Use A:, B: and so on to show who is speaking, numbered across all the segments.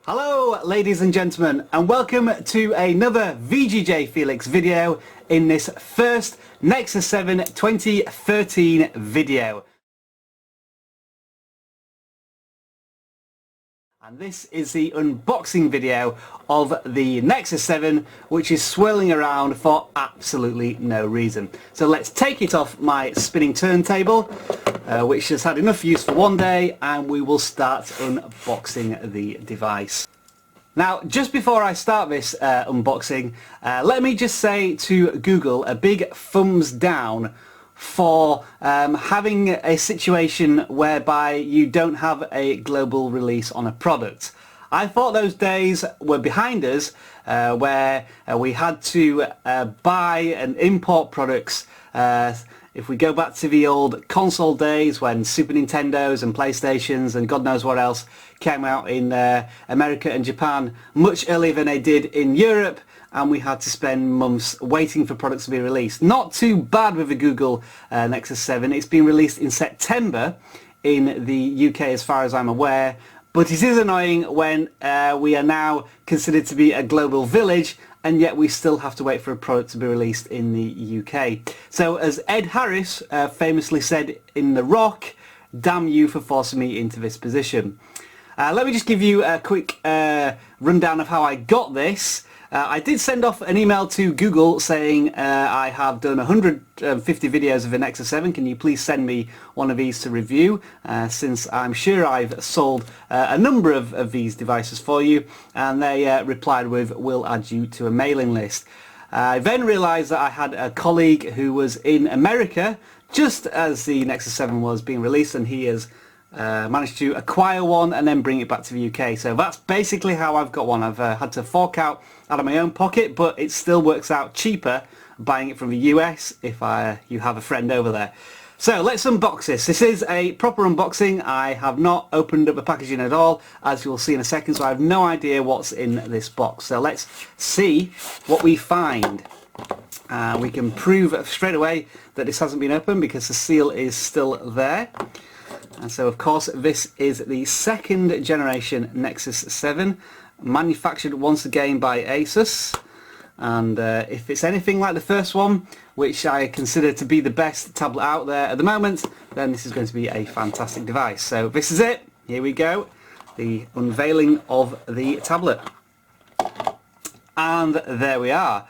A: Hello ladies and gentlemen, and welcome to another VGJ Felix video in this first Nexus 7 2013 video. And this is the unboxing video of the Nexus 7, which is swirling around for absolutely no reason. So let's take it off my spinning turntable, which has had enough use for one day, and we will start unboxing the device. Now, just before I start this unboxing, let me just say to Google a big thumbs down for having a situation whereby you don't have a global release on a product. I thought those days were behind us, where we had to buy and import products. If we go back to the old console days when Super Nintendos and PlayStations and God knows what else came out in America and Japan much earlier than they did in Europe, and we had to spend months waiting for products to be released. Not too bad with the Google Nexus 7. It's been released in September in the UK as far as I'm aware, but it is annoying when we are now considered to be a global village and yet we still have to wait for a product to be released in the UK. So as Ed Harris famously said in The Rock, damn you for forcing me into this position. Let me just give you a quick rundown of how I got this. I did send off an email to Google saying I have done 150 videos of the Nexus 7, can you please send me one of these to review, since I'm sure I've sold a number of these devices for you, and they replied with, we'll add you to a mailing list. I then realised that I had a colleague who was in America just as the Nexus 7 was being released, and he has managed to acquire one and then bring it back to the UK. So that's basically how I've got one. I've had to fork out of my own pocket, but it still works out cheaper buying it from the US if you have a friend over there. So let's unbox this. This is a proper unboxing. I have not opened up the packaging at all, as you'll see in a second, so I have no idea what's in this box. So let's see what we find. We can prove straight away that this hasn't been opened because the seal is still there. And so of course this is the second generation Nexus 7, manufactured once again by Asus, and if it's anything like the first one, which I consider to be the best tablet out there at the moment, then this is going to be a fantastic device. So this is it, here we go, the unveiling of the tablet. And there we are.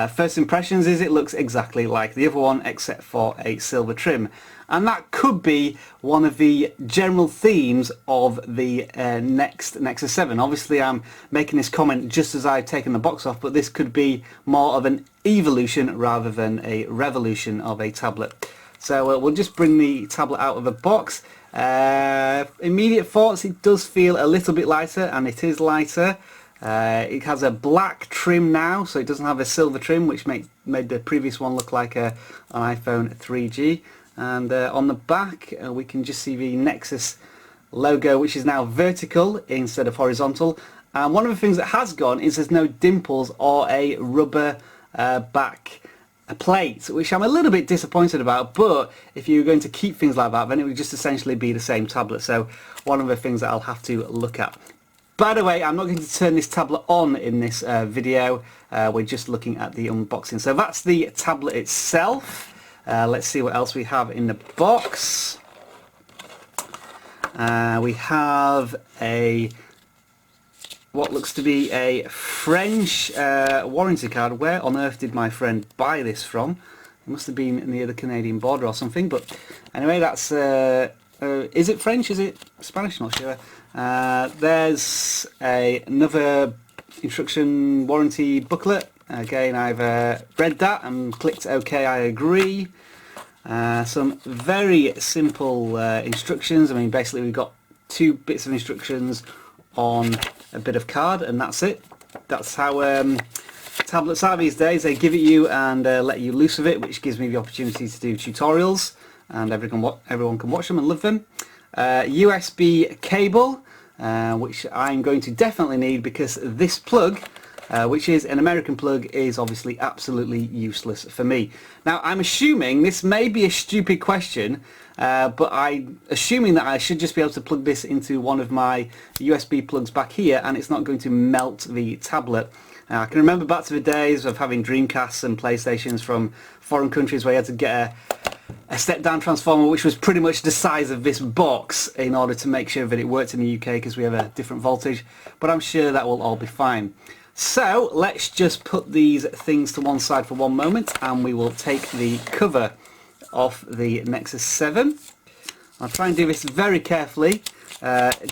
A: First impressions is it looks exactly like the other one except for a silver trim, and that could be one of the general themes of the next Nexus 7. Obviously I'm making this comment just as I've taken the box off, but this could be more of an evolution rather than a revolution of a tablet. So we'll just bring the tablet out of the box. Immediate thoughts, it does feel a little bit lighter, and it is lighter. It has a black trim now, so it doesn't have a silver trim, which made the previous one look like an iPhone 3G. And on the back we can just see the Nexus logo, which is now vertical instead of horizontal. And one of the things that has gone is there's no dimples or a rubber back plate, which I'm a little bit disappointed about, but if you're going to keep things like that, then it would just essentially be the same tablet. So one of the things that I'll have to look at. By the way, I'm not going to turn this tablet on in this video, we're just looking at the unboxing. So that's the tablet itself. Let's see what else we have in the box. We have what looks to be a French warranty card. Where on earth did my friend buy this from? It must have been near the Canadian border or something, but anyway, that's is it French? Is it Spanish? Not sure. There's another instruction warranty booklet. Again, I've read that and clicked OK, I agree. Some very simple instructions. I mean, basically we've got 2 bits of instructions on a bit of card, and that's it. That's how tablets are these days. They give it you and let you loose with it, which gives me the opportunity to do tutorials, and everyone can watch them and love them. USB cable, which I'm going to definitely need because this plug which is an American plug, is obviously absolutely useless for me. Now I'm assuming this may be a stupid question, but I'm assuming that I should just be able to plug this into one of my USB plugs back here and it's not going to melt the tablet. I can remember back to the days of having Dreamcasts and PlayStations from foreign countries where you had to get a step-down transformer which was pretty much the size of this box in order to make sure that it worked in the UK because we have a different voltage, but I'm sure that will all be fine. So let's just put these things to one side for one moment and we will take the cover off the Nexus 7. I'll try and do this very carefully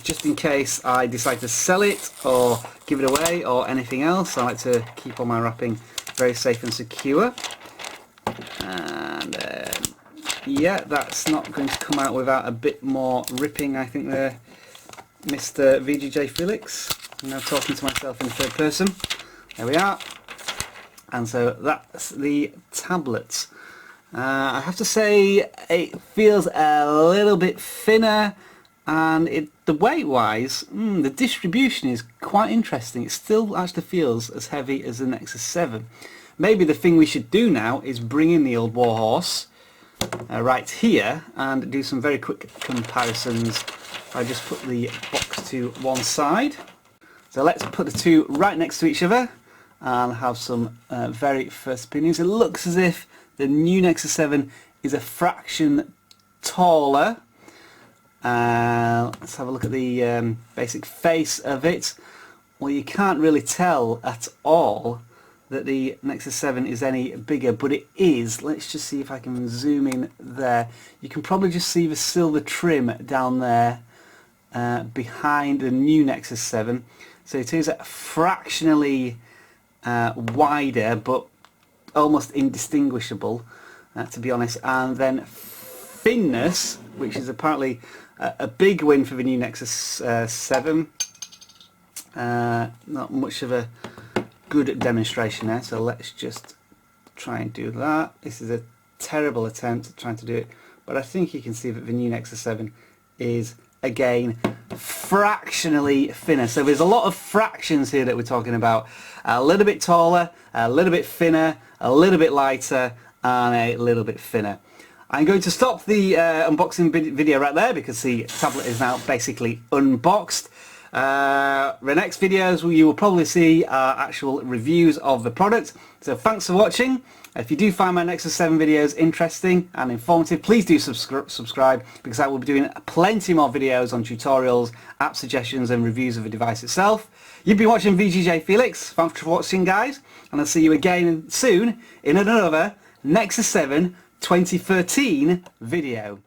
A: just in case I decide to sell it or give it away or anything else. I like to keep all my wrapping very safe and secure. And yeah, that's not going to come out without a bit more ripping, I think, there, Mr. VGJ Felix. I'm now talking to myself in third person. There we are. And so that's the tablet. I have to say it feels a little bit thinner, and the weight-wise, the distribution is quite interesting. It still actually feels as heavy as the Nexus 7. Maybe the thing we should do now is bring in the old warhorse right here and do some very quick comparisons. I just put the box to one side. So let's put the two right next to each other and have some very first opinions. It looks as if the new Nexus 7 is a fraction taller. Let's have a look at the basic face of it. Well, you can't really tell at all that the Nexus 7 is any bigger, but it is. Let's just see if I can zoom in there. You can probably just see the silver trim down there behind the new Nexus 7. So it is fractionally wider, but almost indistinguishable, to be honest. And then thinness, which is apparently a big win for the new Nexus 7. Not much of a good demonstration there, so let's just try and do that. This is a terrible attempt at trying to do it, but I think you can see that the new Nexus 7 is, again, fractionally thinner. So there's a lot of fractions here that we're talking about. A little bit taller, a little bit thinner, a little bit lighter, and a little bit thinner. I'm going to stop the unboxing video right there because the tablet is now basically unboxed. The next videos you will probably see are actual reviews of the product. So thanks for watching. If you do find my Nexus 7 videos interesting and informative, please do subscribe, because I will be doing plenty more videos on tutorials, app suggestions and reviews of the device itself. You've been watching VGJ Felix. Thanks for watching, guys, and I'll see you again soon in another Nexus 7 2013 video.